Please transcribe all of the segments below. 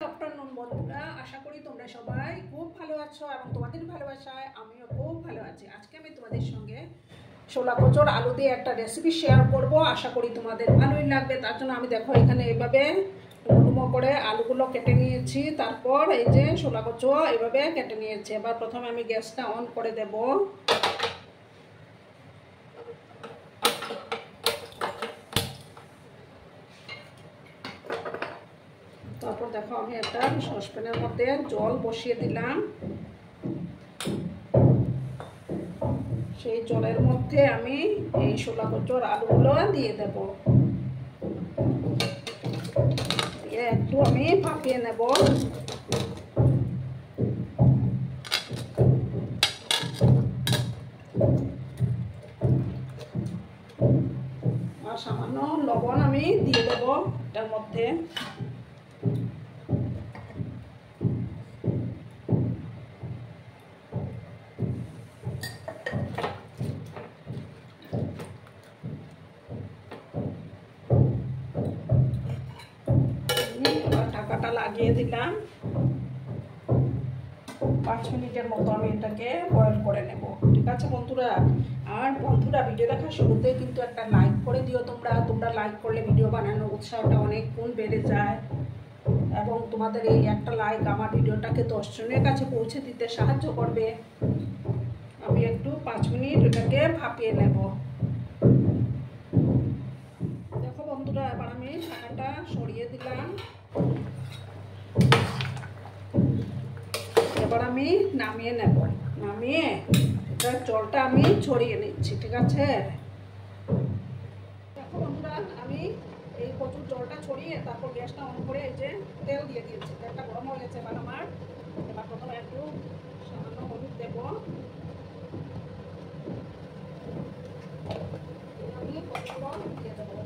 Afternoon বন্ধুরা, আশা করি তোমরা সবাই খুব ভালো আছো এবং তোমাদের ভালোবাসায় আমিও খুব ভালো আছি। আজকে আমি তোমাদের সঙ্গে ছোলা কচুর আলু দিয়ে একটা রেসিপি শেয়ার করব। আশা করি তোমাদের ভালোই লাগবে। তার জন্য আমি দেখো এখানে এইভাবে ডুমো করে আলুগুলো কেটে নিয়েছি, তারপর এই যে ছোলা কচু এইভাবে কেটে নিয়েছি। এবার প্রথমে আমি গ্যাসটা অন করে দেব। তারপর দেখো আমি একটা সসপ্যানের মধ্যে জল বসিয়ে দিলাম। সেই জলের মধ্যে আমি এই ছোলা কচুর আলুগুলো দিয়ে দেব, দিয়ে একটু আমি ভাপিয়ে নেব। আর সামান্য লবণ আমি দিয়ে দেব এটার মধ্যে। ঢাকাটা লাগিয়ে দিলাম। 5 মিনিটের মতো আমি এটাকে বয়েল করে নেব। ঠিক আছে বন্ধুরা? আর বন্ধুরা, ভিডিও দেখার শুরুতে কিন্তু একটা লাইক করে দিও। তোমরা লাইক করলে ভিডিও বানানোর উৎসাহটা অনেক গুণ বেড়ে যায় এবং তোমাদের এই একটা লাইক আমার ভিডিওটাকে 10 জনের কাছে পৌঁছে দিতে সাহায্য করবে। আমি একটু 5 মিনিট এটাকে ভাপিয়ে নেব। দেখো বন্ধুরা, এবার আমি ঢাকাটা সরিয়ে দিলাম। এবার আমি নামিয়ে নেব। নামিয়ে এটার জলটা আমি ছড়িয়ে নিচ্ছি। ঠিক আছে? দেখো বন্ধুরা, আমি এই কচুর জলটা ছড়িয়ে তারপর গ্যাসটা অন করে এই যে তেল দিয়ে দিয়েছি। তেলটা গরম হয়ে গেছে এবার আমার। এবার প্রথমে একটু সামান্য হলুদ দেব। আমি কচুগুলো দিয়ে দেবো।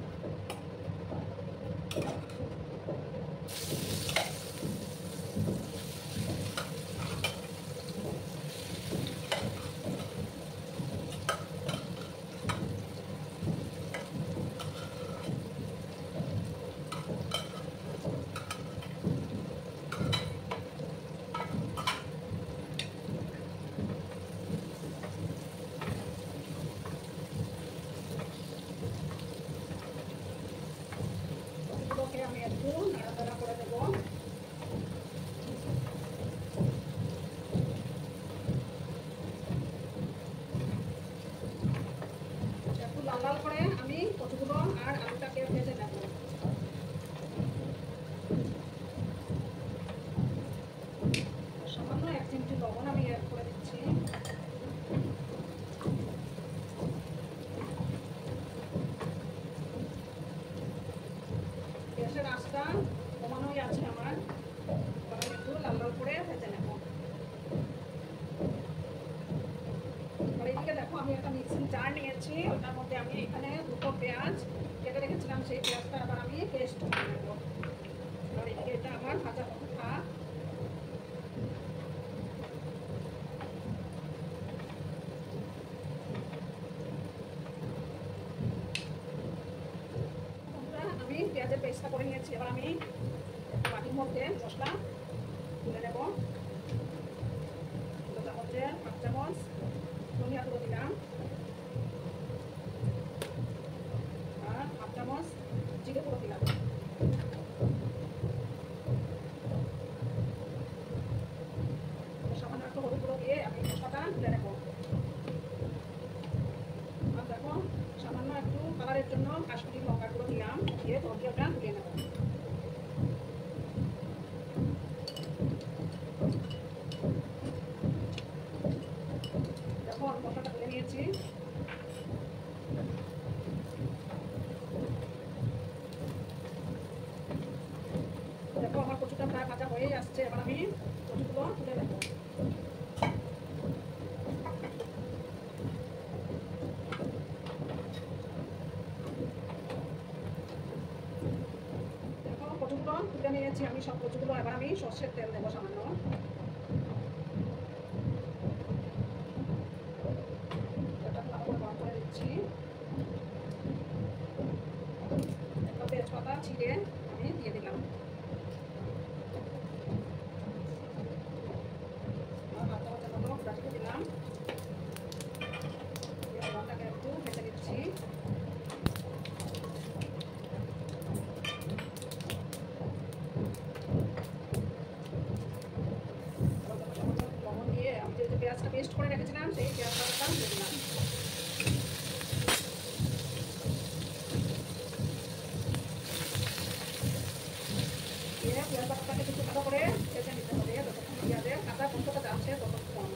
আমি একটু নাড়াচাড়া করে দেবো। একটু লাল লাল করে আমি কচুগুলো আর আলুটাকে ভেজে নেব। সামান্য 1 চিমটি লবণ আমি অ্যাড করে দিচ্ছি। গ্যাসের আঁচটা কমানোই আছে আমার। একটু লাল লাল করে ভেজে নেব। আর এদিকে দেখো আমি একটা মিক্সিং জার নিয়েছি, ওটার মধ্যে আমি এখানে 2টো পেঁয়াজ কেটে রেখেছিলাম, সেই পেঁয়াজটা আবার আমি পেস্ট করে নেব। আর এদিকে এটা আমার ভাজা থাক। আমি পেঁয়াজের পেস্টটা করে নিয়েছি। এবার আমি বাটির মধ্যে মশলা তুলে নেব। তার মধ্যে 5 চামচ ধনিয়া গুঁড়ো দিলাম আর 1/2 চামচ জিরে গুঁড়ো দিলাম। সামান্য একটু হলুদ গুঁড়ো দিয়ে আমি মশলাটা তুলে নেব। আর দেখো সামান্য একটু কালারের জন্য কাশ্মীরি লঙ্কা গুঁড়ো দিলাম, দিয়ে তরকারিটা তুলে নেব। দেখো মশলাটা তুলে নিয়েছি। দেখো আমার কচুটা প্রায় ভাজা হয়েই আসছে। এবার আমি কচুগুলো তুলে নেব। দেখো কচুগুলো তুলে নিয়েছি আমি সব কচুগুলো। এবার আমি সর্ষের তেল দেবো সামান্য। গরম করে দিচ্ছি। তেজপাতা ছিঁড়ে আমি দিয়ে দিলাম। দিয়ে পেঁয়াজ বাটাটাকে কিছু ভালো করে ভেজে নিতে হবে, যতক্ষণ পেঁয়াজের কাঁচা গন্ধটা যাচ্ছে ততক্ষণ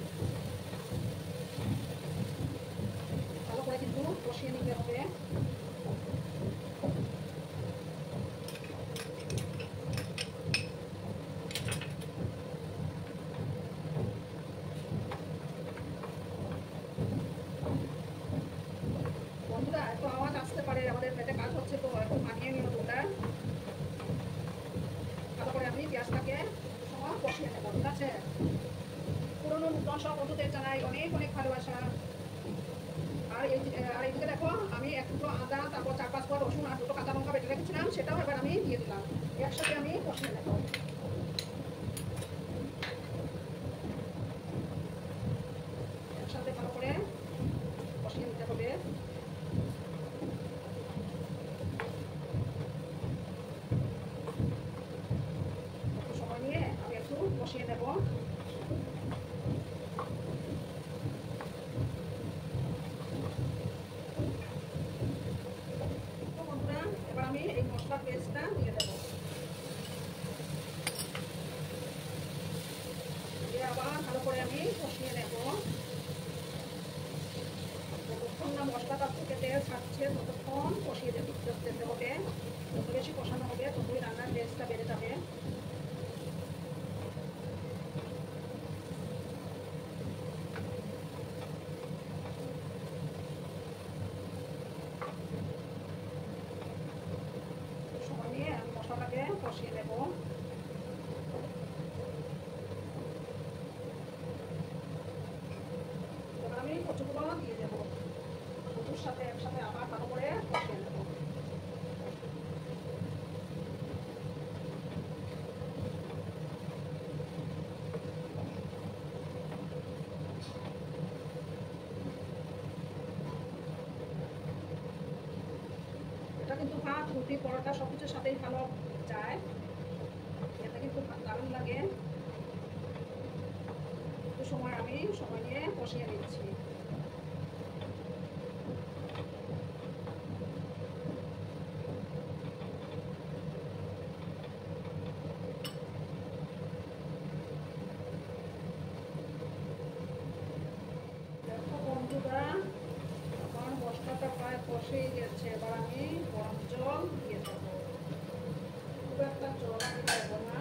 ভালো করে কিন্তু কষিয়ে নিতে হবে। বন্ধুরা একটু আওয়াজ আসতে পারে, আমাদের পেটে কাজ হচ্ছে, তো একটু মানিয়ে নিও তোমরা। ভালো করে আমি পেঁয়াজটাকে সময় কষিয়ে নেবো, ঠিক আছে? পুরোনো নূতন সব বন্ধুদের জানাই অনেক অনেক ভালোবাসা। আর এইদিকে দেখো আমি এক টুকরো আদা, তারপর 4-5 কোয়া রসুন আর 2টো কাঁচা লঙ্কা বেটে রেখেছিলাম, সেটাও এবার আমি দিয়ে দিলাম। একসাথে আমি কষিয়ে নেবো। একসাথে ভালো করে কষিয়ে নিতে হবে। সময় নিয়ে আমি একটু কষিয়ে নেব। বন্ধুরা এবার আমি এই মশলার পেস্টটা দিয়ে দেবো, দিয়ে আবার ভালো করে আমি কষিয়ে নেব। যতক্ষণ না মশলাটা থেকে তেল ছাড়ছে ততক্ষণ কষিয়ে যেতে হবে। যত বেশি কষানো হবে ততই রান্নার টেস্টটা বেড়ে যাবে। সময় নিয়ে আমি মশলাটাকে কষিয়ে নেব। এবার আমি কচুগুলো দিয়ে দেবো, কচুর সাথে একসাথে আবার ভালো করে কষিয়ে নেব। এটা কিন্তু ভাত, রুটি, পরোটা সবকিছুর সাথেই ভালো যায়, এটা কিন্তু দারুণ লাগে। একটু সময় আমি সময় নিয়ে কষিয়ে নিচ্ছি। দেখো বন্ধুরা আমার মশলাটা প্রায় কষেই গেছে, এবার আমি গরম জল দিয়ে দেবো। খুব একটা জল আমি দেবো না,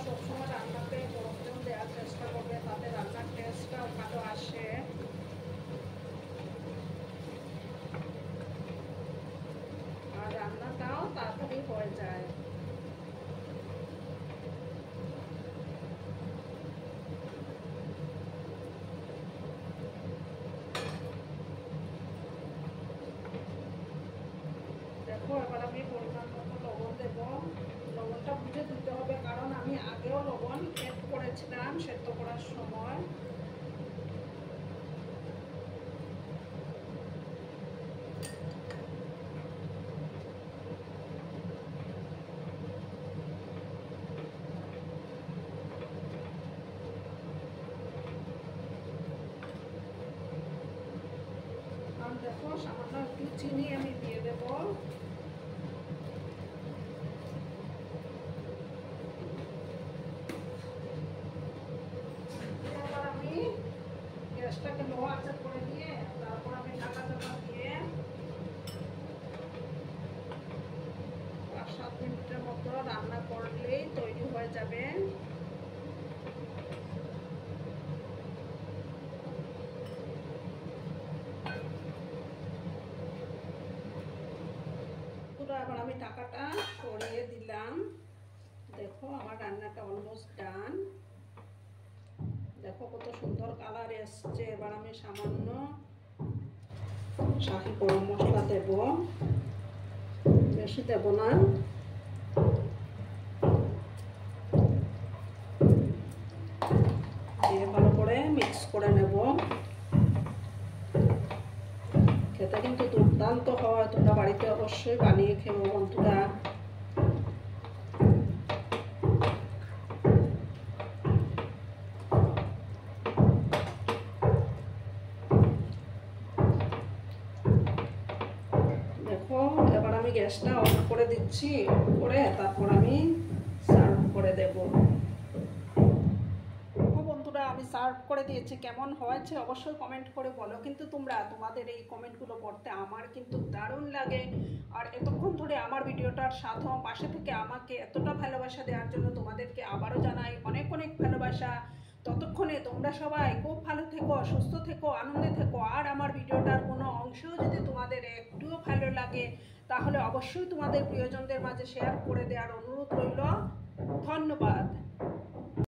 সবসময় রান্নাতে গরম জল দেওয়ার চেষ্টা করবে, তাতে রান্নার টেস্টটাও ভালো আসে। আর রান্নাটাও তাড়াতাড়ি হয়ে যায়। দেখো এবার আমি পরিমাণ মতো লবণ দেবো। লবণটা বুঝে দিতে হবে, কারণ আমি আগেও লবণ এড করেছিলাম সেদ্ধ করার সময়। আর দেখো সামান্য একটু চিনি আমি দিয়ে দেবো। এবার আমি গ্যাসটাকে লো আঁচে করে দিয়ে তারপর আমি ঢাকা চাপা দিয়ে 5-7 মিনিটের মতো রান্না করলেই তৈরি হয়ে যাবে। এবার আমি ঢাকাটা সরিয়ে দিলাম। দেখো আমার রান্নাটা অলমোস্ট ডান। দেখো কত সুন্দর কালার এসছে। এবার আমি সামান্য শাহি গরম মশলা দেব, বেশি দেব না। দিয়ে ভালো করে মিক্স করে নেব। খেতে কিন্তু দুর্দান্ত হয়, তোমরা বাড়িতে অবশ্যই বানিয়ে খেও বন্ধুরা। আমি গ্যাসটা অন করে দিচ্ছি, অন করে তারপর আমি সার্ভ করে দেব। বন্ধুরা আমি সার্ভ করে দিয়েছি, কেমন হয়েছে অবশ্যই কমেন্ট করে বলো। কিন্তু তোমরা তোমাদের এই কমেন্টগুলো পড়তে আমার কিন্তু দারুণ লাগে। আর এতক্ষণ ধরে আমার ভিডিওটার সাথে পাশে থেকে আমাকে এতটা ভালোবাসা দেওয়ার জন্য তোমাদেরকে আবারও জানাই অনেক অনেক ভালোবাসা। ততক্ষণে তোমরা সবাই খুব ভালো থেকো, সুস্থ থেকো, আনন্দে থেকো। আর আমার ভিডিওটার কোনো অংশও যদি তোমাদের একটুও ভালো লাগে তাহলে অবশ্যই তোমাদের প্রিয়জনদের মাঝে শেয়ার করে দেওয়ার অনুরোধ রইল। ধন্যবাদ।